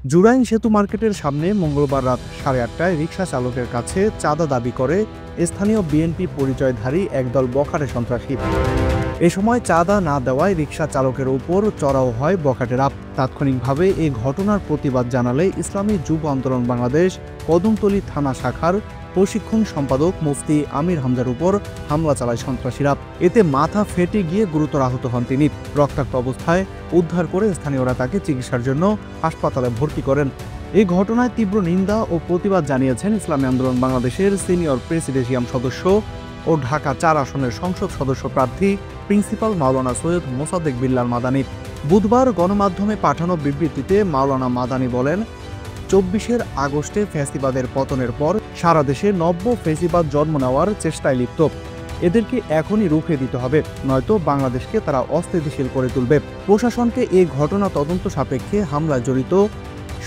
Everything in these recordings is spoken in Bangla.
জুরাইন সেতু মার্কেটের সামনে মঙ্গলবার রাত 8:30টায় রিকশা চালকের কাছে চাঁদা দাবি করে স্থানীয় বিএনপি পরিচয়ধারী একদল বখাটে সন্ত্রাসী। এ সময় চাঁদা না দেওয়ায় রিকশা চালকের উপর চড়াও হয় বখাটেরা। তাৎক্ষণিকভাবে এই ঘটনার প্রতিবাদ জানালে ইসলামী যুব আন্দোলন বাংলাদেশ কদমতলী থানা শাখার প্রশিক্ষণ সম্পাদক মুফতি আমির হামজার উপর হামলা চালায় সন্ত্রাসীরা। এতে মাথা ফেটে গিয়ে গুরুতর আহত হন তিনি। রক্তাক্ত অবস্থায় উদ্ধার করে স্থানীয়রা তাকে চিকিৎসার জন্য হাসপাতালে ভর্তি করেন। এই ঘটনায় তীব্র নিন্দা ও প্রতিবাদ জানিয়েছেন ইসলামী আন্দোলন বাংলাদেশের সিনিয়র প্রেসিডেন্সিয়াম সদস্য ও ঢাকা 4 আসনের সংসদ সদস্য প্রার্থী প্রিন্সিপাল মাওলানা সৈয়দ মোসাদ্দেক বিল্লাল মাদানী। বুধবার গণমাধ্যমে পাঠানো বিবৃতিতে মাওলানা মাদানী বলেন, 24 আগস্টে ফ্যাসিবাদের পতনের পর সারা দেশে নব্য ফ্যাসিবাদ জন্ম নেওয়ার চেষ্টায় লিপ্ত। এদেরকে এখনই রুখে দিতে হবে, নয়তো বাংলাদেশকে তারা অস্থিতিশীল করে তুলবে। প্রশাসনকে এই ঘটনা তদন্ত সাপেক্ষে হামলায় জড়িত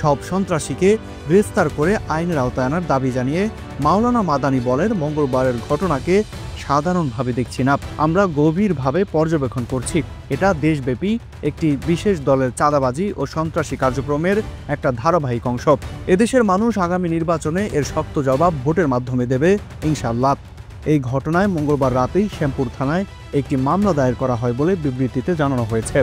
সব সন্ত্রাসীকে গ্রেফতার করে আইনের আওতায় আনার দাবি জানিয়ে মাওলানা মাদানী বলেন, মঙ্গলবারের ঘটনাকে সাধারণভাবে দেখছি না, আমরা গভীরভাবে পর্যবেক্ষণ করছি। এটা দেশব্যাপী একটি বিশেষ দলের চাঁদাবাজি ও সন্ত্রাসী কার্যক্রমের একটা ধারাবাহিক অংশ। এদেশের মানুষ আগামী নির্বাচনে এর শক্ত জবাব ভোটের মাধ্যমে দেবে ইনশাআল্লাহ। এই ঘটনায় মঙ্গলবার রাতেই শ্যামপুর থানায় একটি মামলা দায়ের করা হয় বলে বিবৃতিতে জানানো হয়েছে।